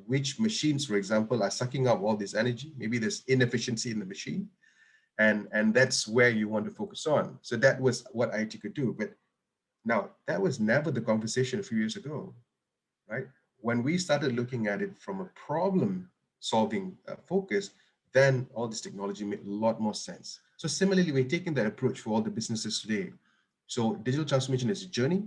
which machines, for example, are sucking up all this energy. Maybe there's inefficiency in the machine, and that's where you want to focus on. So that was what IoT could do. But now, that was never the conversation a few years ago, right? When we started looking at it from a problem-solving focus, then all this technology made a lot more sense. So similarly, we're taking that approach for all the businesses today. So digital transformation is a journey.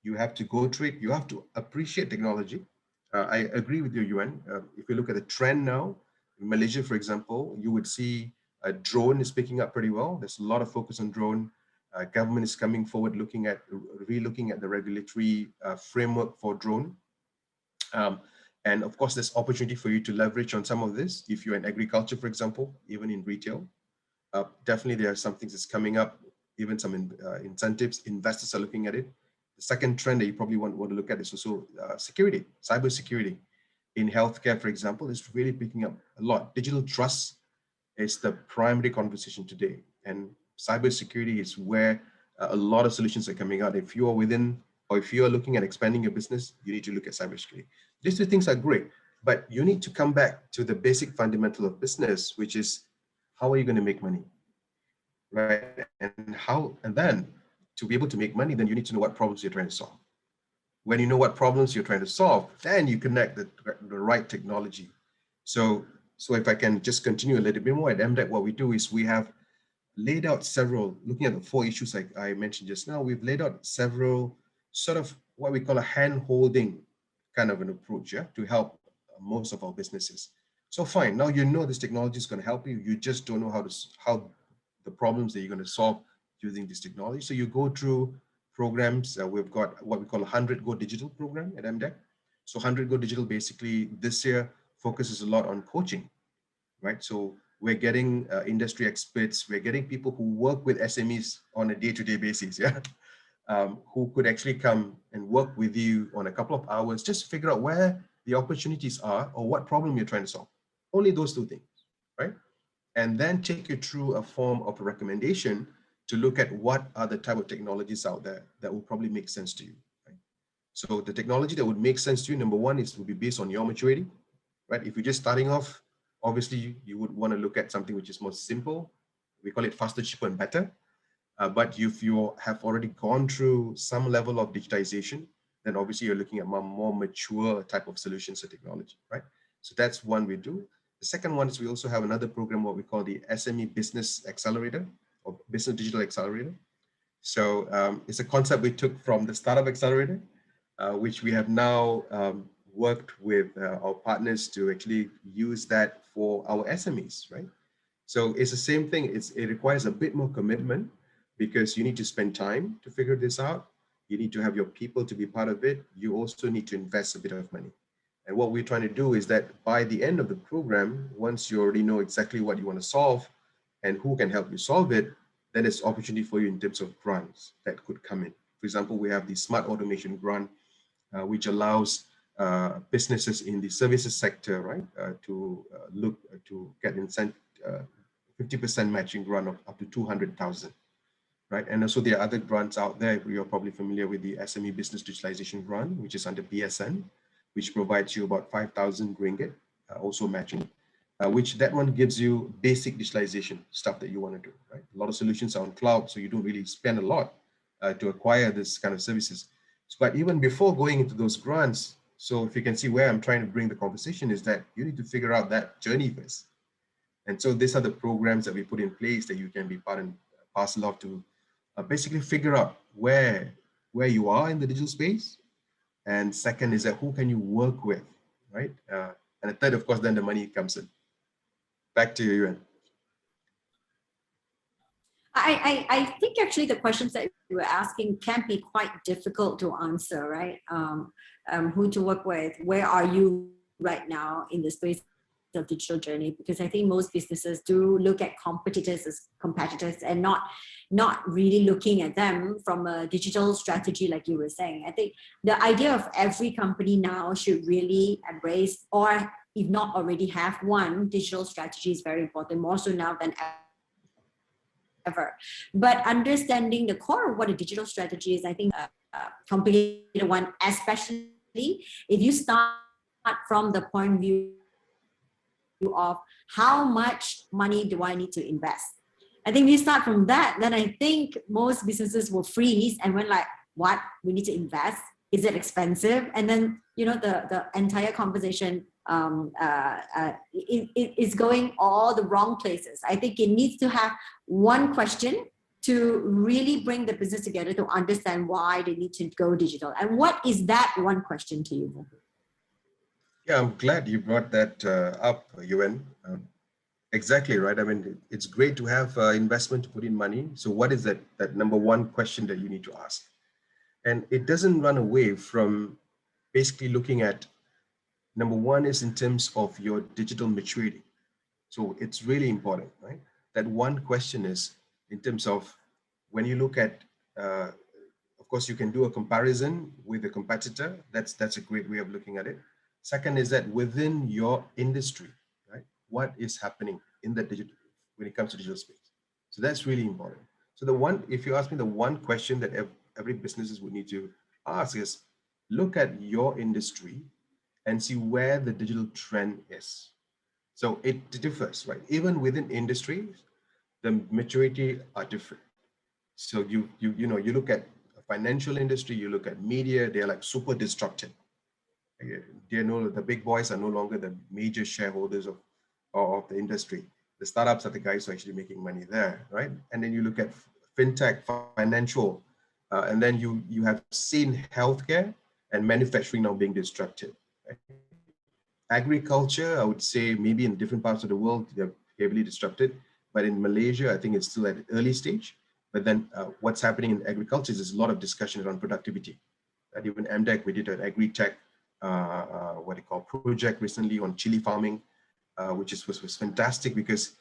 You have to go through it. You have to appreciate technology. I agree with you, Yuen. If you look at the trend now, in Malaysia, for example, you would see a drone is picking up pretty well. There's a lot of focus on drone. Government is coming forward, re-looking at the regulatory framework for drone. And of course, there's opportunity for you to leverage on some of this. If you're in agriculture, for example, even in retail, definitely there are some things that's coming up, even some incentives. Investors are looking at it. The second trend that you probably want to look at is also security, cyber security. In healthcare, for example, is really picking up a lot. Digital trust is the primary conversation today. And cybersecurity is where a lot of solutions are coming out. If you are within, or if you are looking at expanding your business, you need to look at cybersecurity. These 2 things are great, but you need to come back to the basic fundamental of business, which is how are you going to make money, right? And then to be able to make money, then you need to know what problems you're trying to solve. When you know what problems you're trying to solve, then you connect the right technology. So if I can just continue a little bit more at MDEC, what we do is we have laid out several, looking at the 4 issues like I mentioned just now, we've laid out several sort of what we call a hand-holding kind of an approach, yeah, to help most of our businesses. So fine, now you know this technology is going to help you, you just don't know how the problems that you're going to solve using this technology. So you go through programs. We've got what we call a 100 Go Digital program at MDEC. So 100 Go Digital basically this year focuses a lot on coaching, right? So we're getting industry experts, we're getting people who work with SMEs on a day-to-day basis, yeah, who could actually come and work with you on a couple of hours, just figure out where the opportunities are or what problem you're trying to solve. Only those 2 things, right? And then take you through a form of a recommendation to look at what are the type of technologies out there that will probably make sense to you, right? So the technology that would make sense to you, number one, will be based on your maturity, right? If you're just starting off, obviously you would want to look at something which is more simple. We call it faster, cheaper, and better. But if you have already gone through some level of digitization, then obviously you're looking at more mature type of solutions or technology, right? So that's one we do. The second one is we also have another program, what we call the SME Business Accelerator or Business Digital Accelerator. So it's a concept we took from the Startup Accelerator, which we have now worked with our partners to actually use that for our SMEs, right? So it's the same thing. It requires a bit more commitment because you need to spend time to figure this out. You need to have your people to be part of it. You also need to invest a bit of money. And what we're trying to do is that by the end of the program, once you already know exactly what you want to solve and who can help you solve it, then there's opportunity for you in terms of grants that could come in. For example, we have the Smart Automation Grant, which allows businesses in the services sector, right, to get 50% matching grant of up to 200,000, right? And also there are other grants out there. You're probably familiar with the SME Business Digitalization Grant, which is under BSN, which provides you about 5,000 ringgit, also matching, which that one gives you basic digitalization stuff that you want to do, right? A lot of solutions are on cloud, so you don't really spend a lot to acquire this kind of services. But even before going into those grants, so if you can see where I'm trying to bring the conversation is that you need to figure out that journey first. And so these are the programs that we put in place that you can be part and parcel of to basically figure out where you are in the digital space. And second is that who can you work with, right? And the third, of course, then the money comes in. Back to you, Yuen. I think actually the questions that you were asking can be quite difficult to answer, right? Who to work with, where are you right now in the space of digital journey? Because I think most businesses do look at competitors as competitors and not really looking at them from a digital strategy like you were saying. I think the idea of every company now should really embrace, or if not already have one, digital strategy is very important, more so now than ever. But understanding the core of what a digital strategy is, I think complicated one, especially if you start from the point of view of how much money do I need to invest. I think we start from that, then I think most businesses will freeze and we're like, what? We need to invest? Is it expensive? And then, you know, the entire conversation is going all the wrong places. I think it needs to have one question to really bring the business together to understand why they need to go digital. And what is that one question to you? Yeah, I'm glad you brought that up, Yuen. Exactly right. I mean, it's great to have investment to put in money. So what is that number one question that you need to ask? And it doesn't run away from basically looking at, number one is in terms of your digital maturity. So it's really important, right? That one question is in terms of when you look at, of course, you can do a comparison with a competitor. That's a great way of looking at it. Second is that within your industry, right? What is happening in the digital, when it comes to digital space? So that's really important. So the one, if you ask me, the one question that every businesses would need to ask is, look at your industry and see where the digital trend is. So it differs, right? Even within industries, the maturity are different. So you look at financial industry, you look at media, they're like super disrupted. The big boys are no longer the major shareholders of the industry. The startups are the guys who are actually making money there, right? And then you look at fintech, financial, and then you have seen healthcare and manufacturing now being disrupted. Right? Agriculture, I would say maybe in different parts of the world, they're heavily disrupted, but in Malaysia, I think it's still at an early stage. But then what's happening in agriculture is there's a lot of discussion around productivity. And even MDEC, we did an agri-tech, project recently on chili farming, which was fantastic because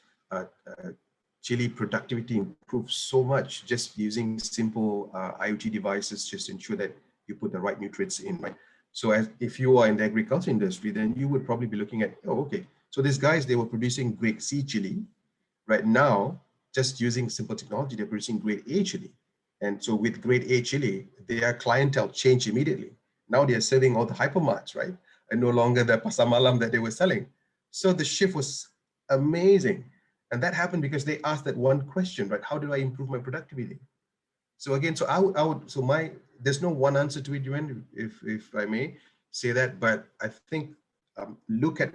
chili productivity improves so much just using simple IoT devices, just to ensure that you put the right nutrients in, right? So if you are in the agriculture industry, then you would probably be looking at, oh, okay, so these guys, they were producing grade C chili. Right now, just using simple technology, they're producing grade A chili. And so with grade A chili, their clientele changed immediately. Now they're serving all the hypermarts, right? And no longer the pasar malam that they were selling. So the shift was amazing. And that happened because they asked that one question, right? How do I improve my productivity? So again, there's no one answer to it, Yuen, if I may say that, but I think look at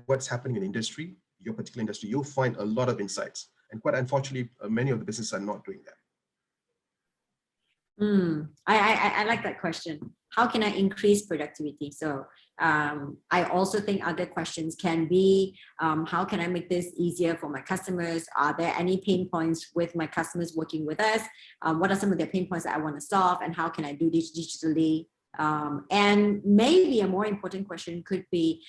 what's happening in industry, your particular industry, you'll find a lot of insights. And quite unfortunately, many of the businesses are not doing that. I like that question. How can I increase productivity? So I also think other questions can be, how can I make this easier for my customers? Are there any pain points with my customers working with us? What are some of their pain points that I want to solve? And how can I do this digitally? And maybe a more important question could be,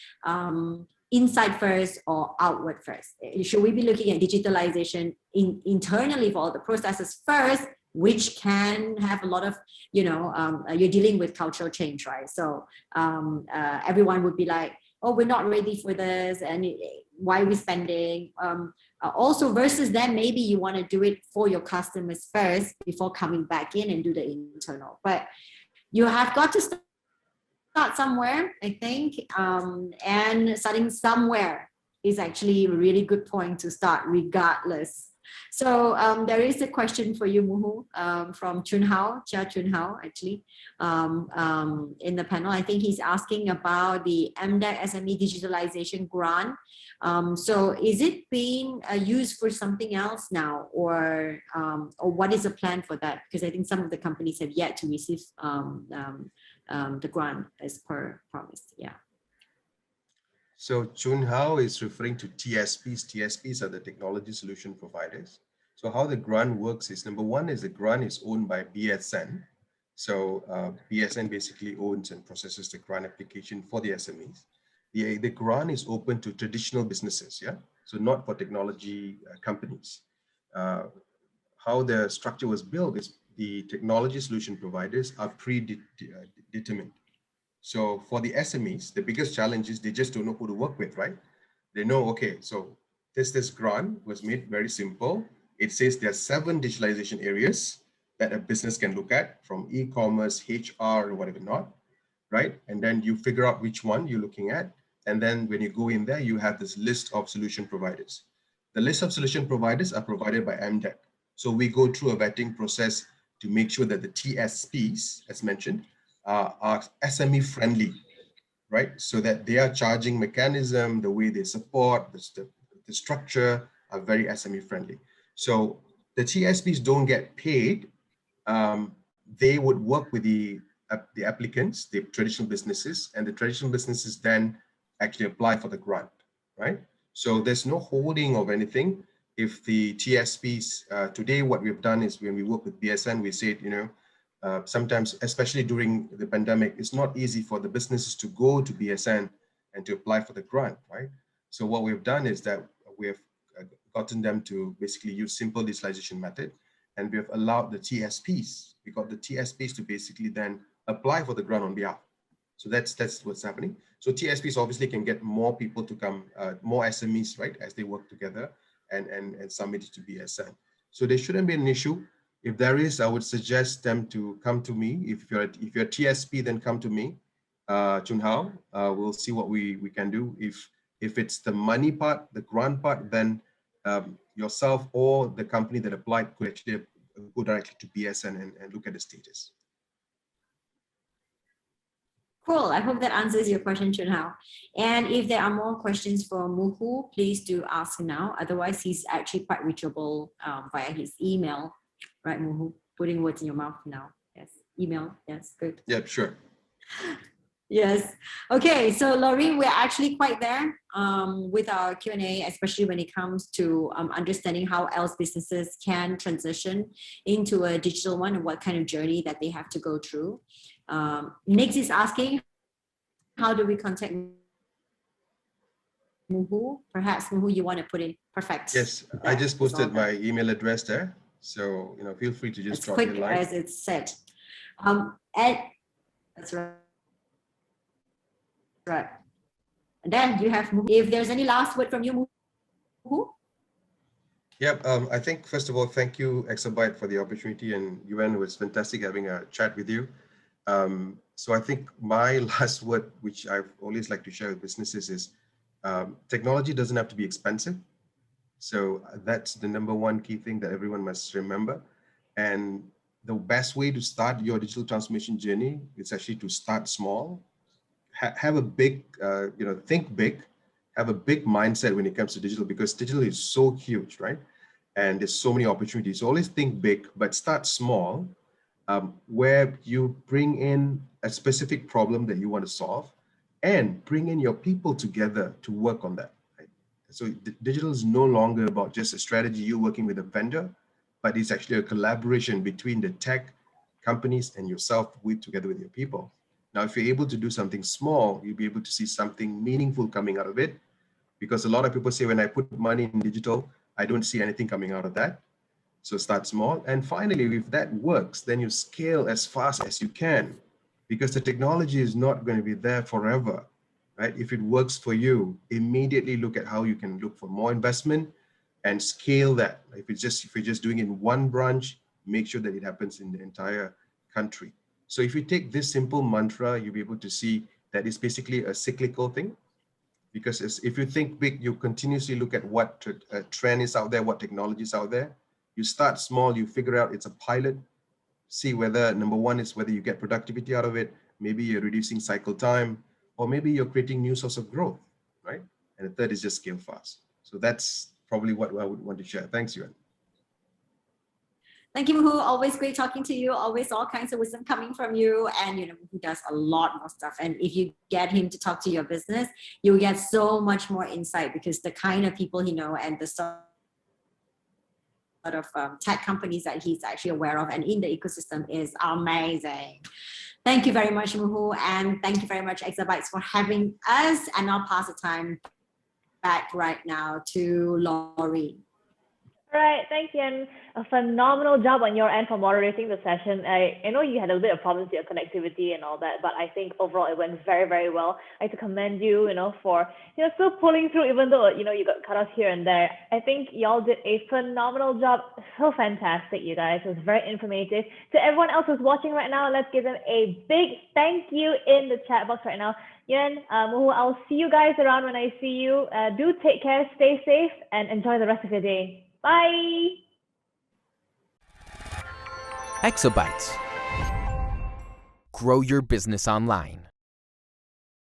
inside first or outward first? Should we be looking at digitalization internally for all the processes first, which can have a lot of, you're dealing with cultural change, right? So everyone would be like, oh, we're not ready for this, and why are we spending? Also versus then maybe you want to do it for your customers first before coming back in and do the internal. But you have got to start somewhere, I think, and starting somewhere is actually a really good point to start regardless. So there is a question for you, Muhu, from Chia Chun Hao, actually, in the panel. I think he's asking about the MDEC SME digitalization grant. So is it being used for something else now, or what is the plan for that? Because I think some of the companies have yet to receive the grant as per promised. Yeah. So Chun Hao is referring to TSPs. TSPs are the technology solution providers. So how the grant works is, number one is the grant is owned by BSN. So BSN basically owns and processes the grant application for the SMEs. The grant is open to traditional businesses, yeah? So not for technology companies. How the structure was built is the technology solution providers are predetermined. So for the SMEs, the biggest challenge is they just don't know who to work with, right? They know, okay, so this grant was made very simple. It says there are 7 digitalization areas that a business can look at, from e-commerce, HR, or whatever not, right? And then you figure out which one you're looking at. And then when you go in there, you have this list of solution providers. The list of solution providers are provided by MDEC. So we go through a vetting process to make sure that the TSPs, as mentioned, are SME friendly, right? So that their charging mechanism, the way they support, the structure are very SME friendly. So the TSPs don't get paid. They would work with the applicants, the traditional businesses, and the traditional businesses then actually apply for the grant, right? So there's no holding of anything. If the TSPs, today what we've done is when we work with BSN, we said, sometimes, especially during the pandemic, it's not easy for the businesses to go to BSN and to apply for the grant, right? So what we've done is that we have gotten them to basically use simple digitalization method, and we have allowed the TSPs, we got the TSPs to basically then apply for the grant on behalf. So that's what's happening. So TSPs obviously can get more people to come, more SMEs, right, as they work together and submit it to BSN. So there shouldn't be an issue. If there is, I would suggest them to come to me. If you're TSP, then come to me, Chun Hao. We'll see what we can do. If it's the money part, the grant part, then yourself or the company that applied could actually go directly to BSN and look at the status. Cool. I hope that answers your question, Chun Hao. And if there are more questions for Muhu, please do ask now. Otherwise, he's actually quite reachable via his email. Right, Muhu? Putting words in your mouth now. Yes. Email. Yes. Good. Yep, sure. Yes. Okay. So, Laurie, we're actually quite there with our Q&A, especially when it comes to understanding how else businesses can transition into a digital one and what kind of journey that they have to go through. Next is asking, how do we contact Muhu? Perhaps Muhu, you want to put in perfect. Yes, I just posted my email address there. So, feel free to just drop me a line. As it's said. That's right. Right. And then you have Muhu. If there's any last word from you, Muhu? Yep. I think, first of all, thank you, Exabyte, for the opportunity. And Yuen, it was fantastic having a chat with you. So I think my last word, which I've always like to share with businesses, is technology doesn't have to be expensive. So that's the number one key thing that everyone must remember. And the best way to start your digital transformation journey is actually to start small. Have a big, think big, have a big mindset when it comes to digital, because digital is so huge, right? And there's so many opportunities. So always think big, but start small, where you bring in a specific problem that you want to solve and bring in your people together to work on that. Right? So digital is no longer about just a strategy, you working with a vendor, but it's actually a collaboration between the tech companies and yourself together with your people. Now, if you're able to do something small, you'll be able to see something meaningful coming out of it. Because a lot of people say, when I put money in digital, I don't see anything coming out of that. So start small. And finally, if that works, then you scale as fast as you can, because the technology is not going to be there forever, right? If it works for you, immediately look at how you can look for more investment and scale that. If you're just doing it in one branch, make sure that it happens in the entire country. So if you take this simple mantra, you'll be able to see that it's basically a cyclical thing. Because if you think big, you continuously look at what trend is out there, what technology is out there. You start small, you figure out it's a pilot, see whether, number one is whether you get productivity out of it, maybe you're reducing cycle time, or maybe you're creating new source of growth, right? And the third is just scale fast. So that's probably what I would want to share. Thanks, Yuen. Thank you, Muhu. Always great talking to you. Always all kinds of wisdom coming from you. And Muhu does a lot more stuff. And if you get him to talk to your business, you'll get so much more insight, because the kind of people he knows and the sort of tech companies that he's actually aware of and in the ecosystem is amazing. Thank you very much, Muhu. And thank you very much, Exabytes, for having us. And I'll pass the time back right now to Laurie. All right, thanks, Yuen. A phenomenal job on your end for moderating the session. I know you had a bit of problems with your connectivity and all that, but I think overall it went very, very well. I'd like to commend you, for still pulling through, even though you got cut off here and there. I think y'all did a phenomenal job. So fantastic, you guys. It was very informative. To everyone else who's watching right now, let's give them a big thank you in the chat box right now. Yuen, Muhu, I'll see you guys around when I see you. Do take care, stay safe, and enjoy the rest of your day. Bye. Exabytes. Grow your business online.